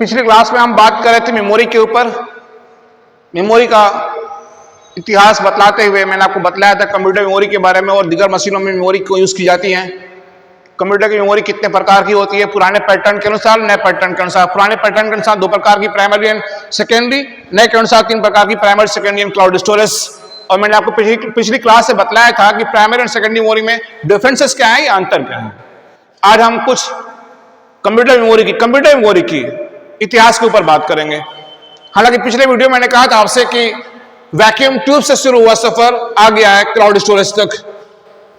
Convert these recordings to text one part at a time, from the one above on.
पिछली क्लास में हम बात कर रहे थे मेमोरी के ऊपर। मेमोरी का इतिहास बतलाते हुए मैंने आपको बतलाया था कंप्यूटर मेमोरी के बारे में और दीगर मशीनों में मेमोरी को यूज की जाती है। कंप्यूटर की मेमोरी कितने प्रकार की होती है, पुराने पैटर्न के अनुसार, नए पैटर्न के अनुसार। पुराने पैटर्न के अनुसार 2 प्रकार की, प्राइमरी एंड सेकेंडरी। नए के अनुसार 3 प्रकार की, primary, secondary and cloud storage. और मैंने आपको पिछली क्लास से बतलाया था कि प्राइमरी एंड सेकेंडरी मेमोरी में डिफरेंसेस क्या है या अंतर क्या है। आज हम कुछ कंप्यूटर मेमोरी की इतिहास के ऊपर बात करेंगे। हालांकि पिछले वीडियो में मैंने कहा था आपसे कि वैक्यूम ट्यूब से शुरू हुआ सफर आ गया है क्लाउड स्टोरेज तक।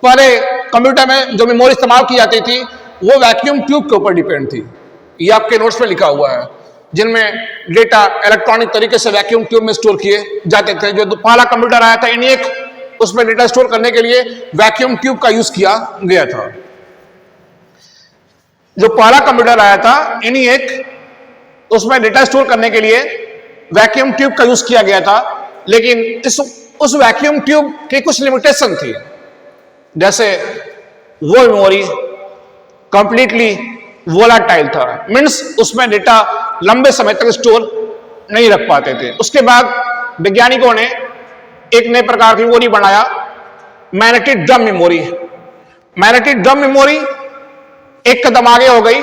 पहले कंप्यूटर में जो मेमोरी इस्तेमाल की जाती थी वो वैक्यूम ट्यूब के ऊपर डिपेंड थी। ये आपके नोट्स में लिखा हुआ है, जिनमें डेटा इलेक्ट्रॉनिक तरीके से वैक्यूम ट्यूब में स्टोर किए जाते थे। जो पहला कंप्यूटर आया था ENIAC, उसमें डेटा स्टोर करने के लिए वैक्यूम ट्यूब का यूज किया गया था। जो पहला कंप्यूटर आया था ENIAC, उसमें डेटा स्टोर करने के लिए वैक्यूम ट्यूब का यूज किया गया था। लेकिन उस वैक्यूम ट्यूब की कुछ लिमिटेशन थी। जैसे वो मेमोरी कंप्लीटली वोलाटाइल था, मींस उसमें डेटा लंबे समय तक स्टोर नहीं रख पाते थे। उसके बाद वैज्ञानिकों ने एक नए प्रकार की मेमोरी बनाया, magnetic drum memory. Magnetic drum memory एक कदम आगे हो गई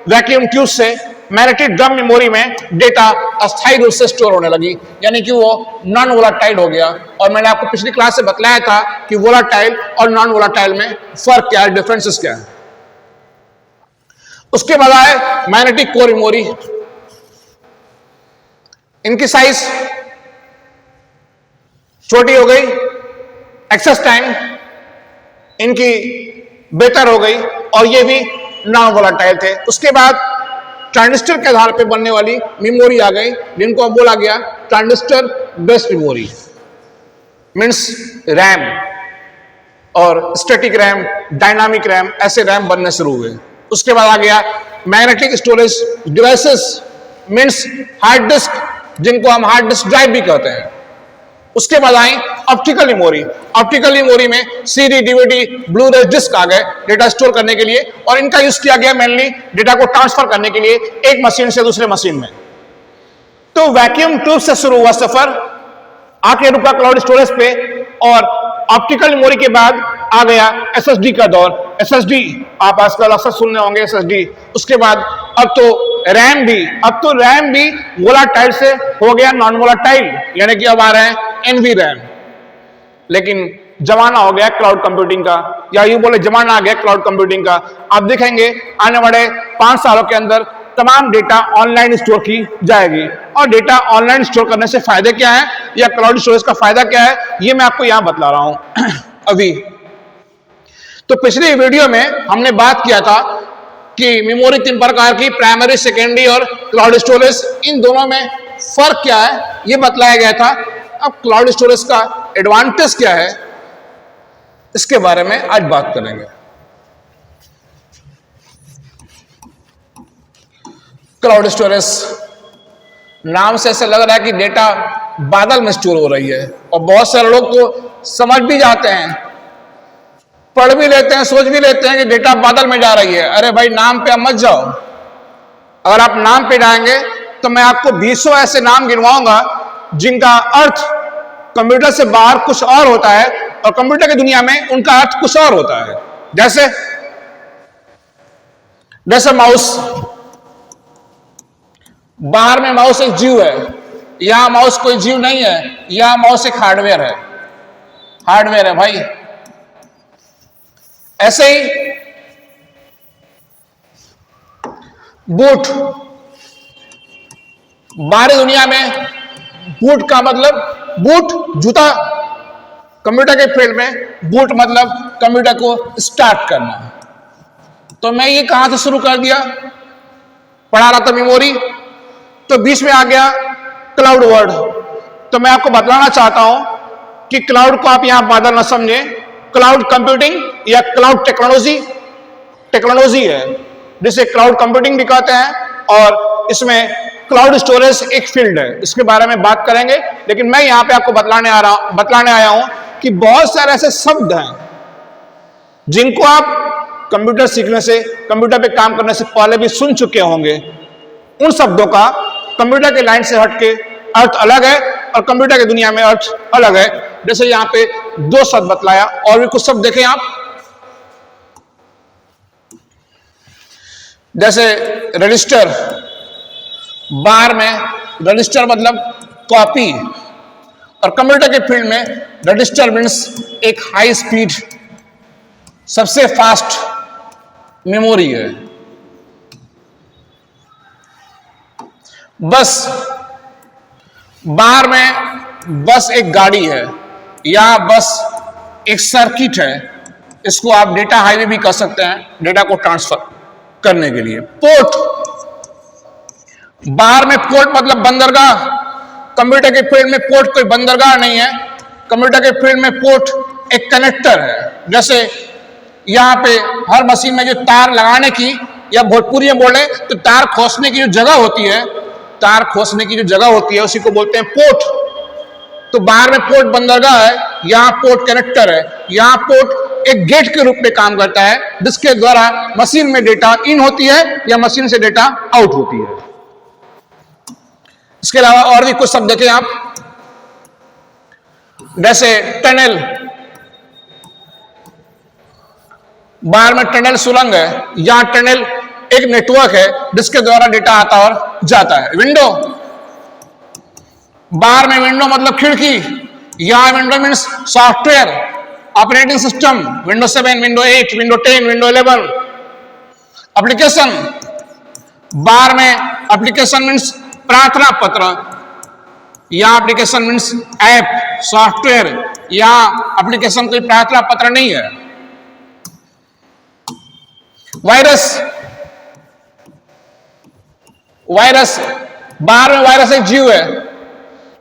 वैक्यूम ट्यूब से। मैग्नेटिक ड्रम मेमोरी में डेटा अस्थायी रूप से स्टोर होने लगी, यानी कि वो नॉन वोलाटाइल हो गया। और मैंने आपको पिछली क्लास से बतलाया था कि वोलाटाइल और नॉन वोलाटाइल में फर्क क्या है, डिफरेंसेस क्या है। उसके बाद आए मैग्नेटिक कोर मेमोरी। इनकी साइज छोटी हो गई, एक्सेस टाइम इनकी बेहतर हो गई और ये भी नॉन वोलाटाइल थे। उसके बाद ट्रांजिस्टर के आधार पर बनने वाली मेमोरी आ गई, जिनको अब बोला गया transistor based memory, means RAM और स्टैटिक रैम, डायनामिक रैम, ऐसे रैम बनने शुरू हुए। उसके बाद आ गया magnetic storage devices, means hard disk, जिनको हम हार्ड डिस्क ड्राइव भी कहते हैं। उसके बाद आई ऑप्टिकल मेमोरी। ऑप्टिकल मेमोरी में CD, DVD, ब्लू-रे डिस्क आ गए डेटा स्टोर करने के लिए, और इनका यूज किया गया मेनली डेटा को ट्रांसफर करने के लिए एक मशीन से दूसरे मशीन में। तो वैक्यूम ट्यूब से शुरू हुआ सफर आके रुका क्लाउड स्टोरेज पे, और ऑप्टिकल मेमोरी के बाद आ गया SSD का दौर। SSD आप आजकल अक्सर सुनने होंगे, SSD। उसके बाद अब तो रैम भी वोलाटाइल से हो गया नॉन वोलाटाइल, यानी कि अब आ रहे हैं NV रैम। लेकिन जमाना हो गया क्लाउड कंप्यूटिंग का, या यूं बोले जमाना आ गया क्लाउड कंप्यूटिंग का। आप देखेंगे आने वाले 5 सालों के अंदर तमाम डेटा ऑनलाइन स्टोर की जाएगी। और डेटा ऑनलाइन स्टोर करने से फायदे क्या है, या क्लाउड स्टोरेज का फायदा क्या है, ये मैं आपको यहां बतला रहा हूं अभी। तो पिछले वीडियो में हमने बात किया था कि मेमोरी 3 प्रकार की, प्राइमरी, सेकेंडरी और क्लाउड स्टोरेज। इन दोनों में फर्क क्या है ये बतलाया गया था। अब क्लाउड स्टोरेज का एडवांटेज क्या है, इसके बारे में आज बात करेंगे। क्लाउड स्टोरेज नाम से ऐसा लग रहा है कि डेटा बादल में स्टोर हो रही है, और बहुत सारे लोग तो समझ भी जाते हैं, पढ़ भी लेते हैं, सोच भी लेते हैं कि डेटा बादल में जा रही है। अरे भाई, नाम पे आप मत जाओ। अगर आप नाम पे जाएंगे तो मैं आपको 20 ऐसे नाम गिनवाऊंगा जिनका अर्थ कंप्यूटर से बाहर कुछ और होता है, और कंप्यूटर की दुनिया में उनका अर्थ कुछ और होता है। जैसे माउस। बाहर में माउस एक जीव है, यहां माउस कोई जीव नहीं है, यहां माउस एक हार्डवेयर है भाई। ऐसे ही बूट, बाहरी दुनिया में बूट का मतलब बूट जूता, कंप्यूटर के फील्ड में बूट मतलब कंप्यूटर को स्टार्ट करना। तो मैं ये कहां से शुरू कर दिया, पढ़ा रहा था मेमोरी, तो बीच में आ गया क्लाउड वर्ड। तो मैं आपको बतलाना चाहता हूं कि क्लाउड को आप यहां बादल न समझें। क्लाउड कंप्यूटिंग या क्लाउड टेक्नोलॉजी है, जिसे क्लाउड कंप्यूटिंग भी कहते हैं, और इसमें क्लाउड स्टोरेज एक फील्ड है। इसके बारे में बात करेंगे, लेकिन मैं यहां पे आपको बतलाने आया हूं कि बहुत सारे ऐसे शब्द हैं जिनको आप कंप्यूटर सीखने से, कंप्यूटर पे काम करने से पहले भी सुन चुके होंगे, उन शब्दों का कंप्यूटर के लाइन से हटके अर्थ अलग है और कंप्यूटर की दुनिया में अर्थ अलग है। जैसे यहां पे दो शब्द बतलाया, और भी कुछ शब्द देखें आप, जैसे रजिस्टर, बार में रजिस्टर मतलब कॉपी, और कंप्यूटर के फील्ड में रजिस्टर मीन्स एक हाई स्पीड, सबसे फास्ट मेमोरी है। बस, बार में बस एक गाड़ी है या बस एक सर्किट है, इसको आप डेटा हाईवे भी कर सकते हैं डेटा को ट्रांसफर करने के लिए। पोर्ट, बाहर में पोर्ट मतलब बंदरगाह, कंप्यूटर के फील्ड में पोर्ट कोई बंदरगाह नहीं है, कंप्यूटर के फील्ड में पोर्ट एक कनेक्टर है। जैसे यहां पे हर मशीन में जो तार लगाने की, या भोजपुरी में बोले तो तार खोसने की जो जगह होती है, तार खोसने की जो जगह होती है उसी को बोलते हैं पोर्ट। तो बाहर में पोर्ट बंदरगाह है, यहां पोर्ट कनेक्टर है। यहां पोर्ट एक गेट के रूप में काम करता है जिसके द्वारा मशीन में डेटा इन होती है या मशीन से डेटा आउट होती है। इसके अलावा और भी कुछ शब्द देखें आप, जैसे टनल, बाहर में टनल सुरंग है, यहां टनल एक नेटवर्क है जिसके द्वारा डेटा आता और जाता है। विंडो, बाहर में विंडो मतलब खिड़की, यहां window means software, operating system, window 7, window 8, window 10, window 11। Application, बाहर में एप्लीकेशन मीन्स प्रार्थना पत्र, यहां एप्लीकेशन मीन्स ऐप, सॉफ्टवेयर, यहां एप्लीकेशन कोई प्रार्थना पत्र नहीं है। वायरस, वायरस, बाहर में वायरस एक जीव है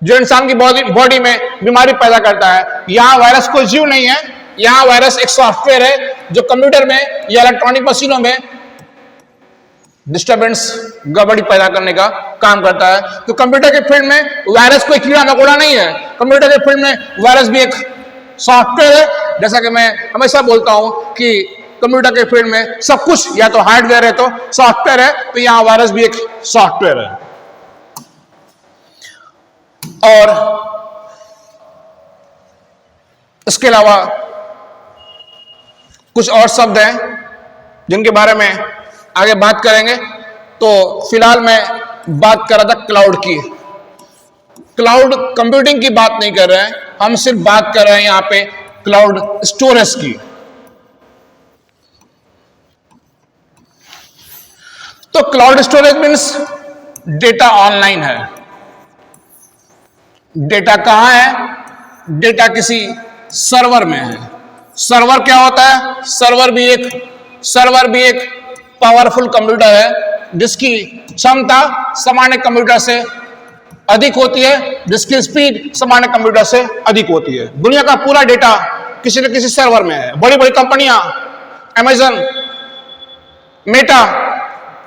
जो इंसान की बॉडी में बीमारी पैदा करता है, यहां वायरस कोई जीव नहीं है, यहां वायरस एक सॉफ्टवेयर है जो कंप्यूटर में या इलेक्ट्रॉनिक मशीनों में डिस्टरबेंस, गड़बड़ी पैदा करने का काम करता है। तो कंप्यूटर के फील्ड में वायरस कोई कीड़ा मकोड़ा नहीं है, कंप्यूटर के फील्ड में वायरस भी एक सॉफ्टवेयर है। जैसा कि मैं हमेशा बोलता हूं कि कंप्यूटर के फील्ड में सब कुछ या तो हार्डवेयर है तो सॉफ्टवेयर है, तो यहां वायरस भी एक सॉफ्टवेयर है। और इसके अलावा कुछ और शब्द हैं जिनके बारे में आगे बात करेंगे। तो फिलहाल मैं बात कर रहा था क्लाउड की। क्लाउड कंप्यूटिंग की बात नहीं कर रहे हैं, हम सिर्फ बात कर रहे हैं यहां पे क्लाउड स्टोरेज की। तो cloud storage means data online है। डेटा कहां है? डेटा किसी सर्वर में है। सर्वर क्या होता है? सर्वर भी एक पावरफुल कंप्यूटर है जिसकी क्षमता सामान्य कंप्यूटर से अधिक होती है, जिसकी स्पीड सामान्य कंप्यूटर से अधिक होती है। दुनिया का पूरा डेटा किसी न किसी सर्वर में है। बड़ी बड़ी कंपनियां अमेजन, मेटा,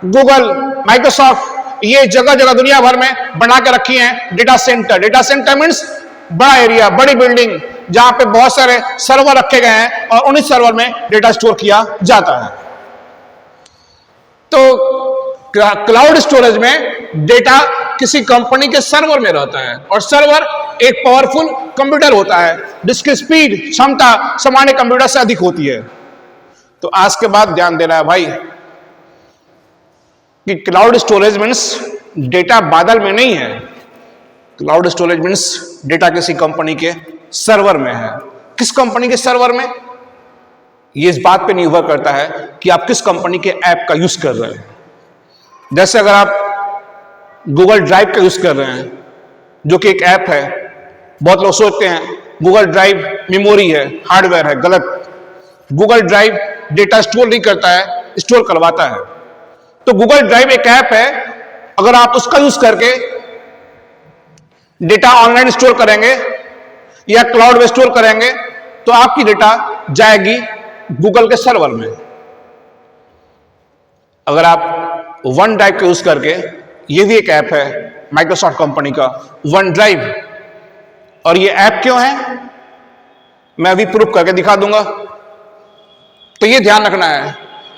गूगल, माइक्रोसॉफ्ट, ये जगह जगह दुनिया भर में बना के रखी हैं data centre. Data centre means बड़ा एरिया, बड़ी बिल्डिंग जहां पे बहुत सारे सर्वर रखे गए हैं और उन्हीं सर्वर में डेटा स्टोर किया जाता है। तो क्लाउड स्टोरेज में डेटा किसी कंपनी के सर्वर में रहता है और सर्वर एक पावरफुल कंप्यूटर होता है जिसकी स्पीड, क्षमता सामान्य कंप्यूटर से अधिक होती है। तो आज के बाद ध्यान देना है भाई कि क्लाउड स्टोरेज मीन्स डेटा बादल में नहीं है। क्लाउड स्टोरेज मीन्स डेटा किसी कंपनी के सर्वर में है। किस कंपनी के सर्वर में? ये इस बात पे निर्भर करता है कि आप किस कंपनी के ऐप का यूज कर रहे हैं। जैसे अगर आप गूगल ड्राइव का यूज कर रहे हैं जो कि एक ऐप है, बहुत लोग सोचते हैं गूगल ड्राइव मेमोरी है, हार्डवेयर है। गलत। गूगल ड्राइव डेटा स्टोर नहीं करता है, स्टोर करवाता है। तो गूगल ड्राइव एक ऐप है, अगर आप उसका यूज करके डेटा ऑनलाइन स्टोर करेंगे या क्लाउड में स्टोर करेंगे तो आपकी डेटा जाएगी गूगल के सर्वर में। अगर आप वन ड्राइव का यूज करके, ये भी एक ऐप है माइक्रोसॉफ्ट कंपनी का वन ड्राइव, और ये ऐप क्यों है मैं अभी प्रूफ करके दिखा दूंगा। तो ये ध्यान रखना है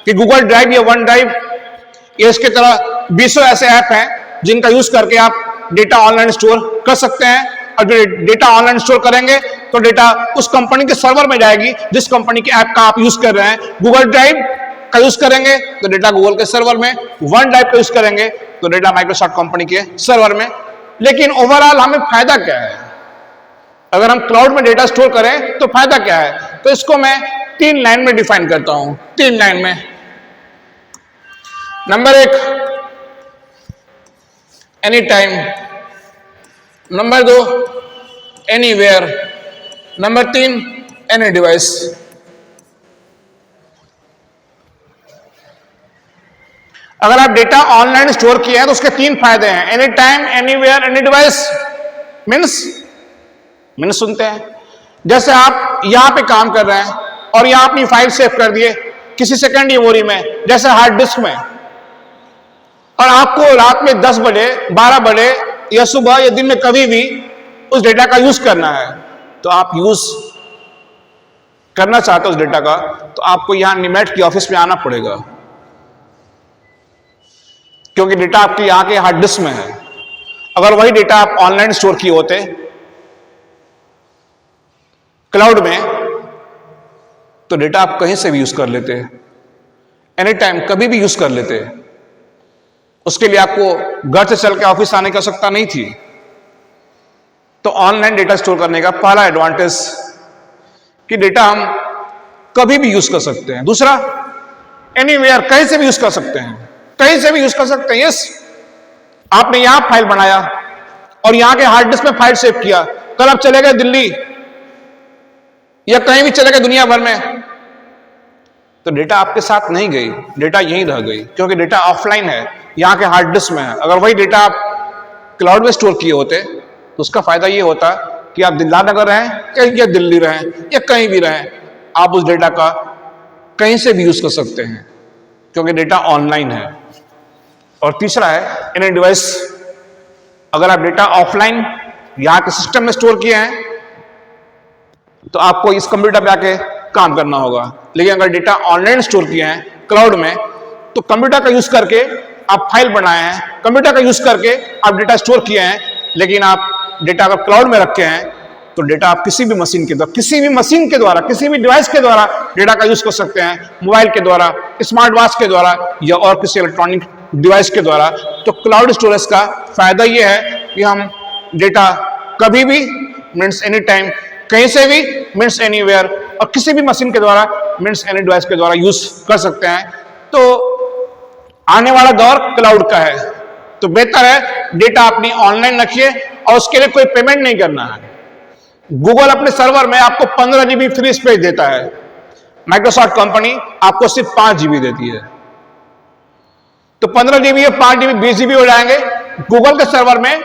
कि गूगल ड्राइव या वन ड्राइव ये इसके तरह 20 ऐसे ऐप हैं जिनका यूज करके आप डेटा ऑनलाइन स्टोर कर सकते हैं, और जो डेटा ऑनलाइन स्टोर करेंगे तो डेटा उस कंपनी के सर्वर में जाएगी जिस कंपनी के ऐप का आप यूज कर रहे हैं। गूगल ड्राइव का यूज करेंगे तो डेटा गूगल के सर्वर में, वन ड्राइव का यूज करेंगे तो डेटा माइक्रोसॉफ्ट कंपनी के सर्वर में। लेकिन ओवरऑल हमें फायदा क्या है? अगर हम क्लाउड में डेटा स्टोर करें तो फायदा क्या है? तो इसको मैं 3 लाइन में डिफाइन करता हूं, 3 लाइन में। Number 1, any time. Number 2, anywhere. Number 3, any device. अगर आप डेटा ऑनलाइन स्टोर किया है तो उसके 3 फायदे हैं, any time, anywhere, any device. Means सुनते हैं, जैसे आप यहां पे काम कर रहे हैं और यहां अपनी फाइल सेव कर दिए किसी सेकेंडरी मेमोरी में, जैसे हार्ड डिस्क में, और आपको रात में 10 बजे, 12 बजे या सुबह या दिन में कभी भी उस डेटा का यूज करना है, तो आप यूज करना चाहते हो उस डेटा का, तो आपको यहां निमेट की ऑफिस में आना पड़ेगा, क्योंकि डेटा आपके यहां के हार्ड डिस्क में है। अगर वही डेटा आप ऑनलाइन स्टोर किए होते क्लाउड में, तो डेटा आप कहीं से भी यूज कर लेते, एनी टाइम, कभी भी यूज कर लेते। उसके लिए आपको घर से चल के ऑफिस आने की आवश्यकता नहीं थी। तो ऑनलाइन डेटा स्टोर करने का पहला एडवांटेज कि डेटा हम कभी भी यूज कर सकते हैं। दूसरा, एनीवेयर, कहीं से भी यूज कर सकते हैं, कहीं से भी यूज कर सकते हैं। यस, आपने यहां फाइल बनाया और यहां के हार्ड डिस्क में फाइल सेव किया, कल आप चले गए दिल्ली या कहीं भी चले गए दुनिया भर में, तो डेटा आपके साथ नहीं गई, डेटा यहीं रह गई, क्योंकि डेटा ऑफलाइन है, यहां के हार्ड डिस्क में है। अगर वही डेटा आप क्लाउड में स्टोर किए होते तो उसका फायदा ये होता कि आप दिल्लानगर रहें या दिल्ली रहें या कहीं भी रहें, आप उस डेटा का कहीं से भी यूज कर सकते हैं, क्योंकि डेटा ऑनलाइन है। और तीसरा है एनी डिवाइस। अगर आप डेटा ऑफलाइन यहां के सिस्टम में स्टोर किए हैं तो आपको इस कंप्यूटर पे आके काम करना होगा, लेकिन अगर डेटा ऑनलाइन स्टोर किए हैं क्लाउड में, तो कंप्यूटर का यूज करके आप फाइल बनाए हैं, कंप्यूटर का यूज करके आप डेटा स्टोर किए हैं, लेकिन आप डेटा अगर क्लाउड में रखे हैं तो डेटा आप किसी भी मशीन के द्वारा, किसी भी मशीन के द्वारा, किसी भी डिवाइस के द्वारा डेटा का यूज कर सकते हैं, मोबाइल के द्वारा, स्मार्ट वॉच के द्वारा या और किसी इलेक्ट्रॉनिक डिवाइस के द्वारा। तो क्लाउड स्टोरेज का फायदा यह है कि हम डेटा कभी भी, मीन्स एनी टाइम, कहीं से भी, मीन्स एनीवेयर, और किसी भी मशीन के द्वारा, मीन्स एनी डिवाइस के द्वारा यूज कर सकते हैं। तो आने वाला दौर क्लाउड का है, तो बेहतर है डेटा अपनी ऑनलाइन रखिए और उसके लिए कोई पेमेंट नहीं करना है। गूगल अपने सर्वर में आपको 15 GB फ्री स्पेस देता है, माइक्रोसॉफ्ट कंपनी आपको सिर्फ 5 GB देती है। तो 15 GB या 5 GB 20 GB हो जाएंगे। गूगल के सर्वर में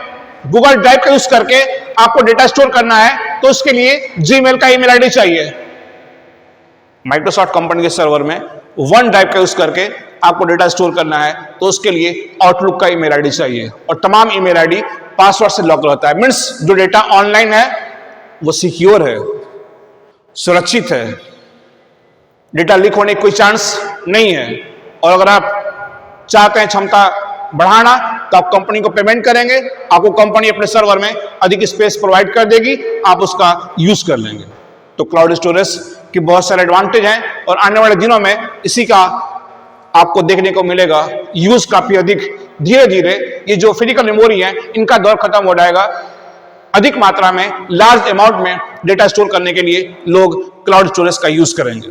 गूगल ड्राइव का यूज करके आपको डेटा स्टोर करना है, तो उसके लिए जीमेल का ईमेल आईडी चाहिए। माइक्रोसॉफ्ट कंपनी के सर्वर में वन ड्राइव का यूज करके आपको डेटा स्टोर करना है, तो उसके लिए आउटलुक का ईमेल आईडी चाहिए, और तमाम ईमेल आईडी पासवर्ड से लॉक रहता है। मीन्स जो डेटा ऑनलाइन है वो सिक्योर है, सुरक्षित है, डेटा लीक होने की कोई चांस नहीं है। और अगर आप चाहते हैं क्षमता बढ़ाना, तो आप कंपनी को पेमेंट करेंगे, आपको कंपनी अपने सर्वर में अधिक स्पेस प्रोवाइड कर देगी, आप उसका यूज कर लेंगे। तो क्लाउड स्टोरेज के बहुत सारे एडवांटेज हैं, और आने वाले दिनों में इसी का आपको देखने को मिलेगा यूज काफी अधिक। धीरे धीरे ये जो फिजिकल मेमोरी है इनका दौर खत्म हो जाएगा, अधिक मात्रा में, लार्ज अमाउंट में डेटा स्टोर करने के लिए लोग क्लाउड स्टोरेज का यूज करेंगे।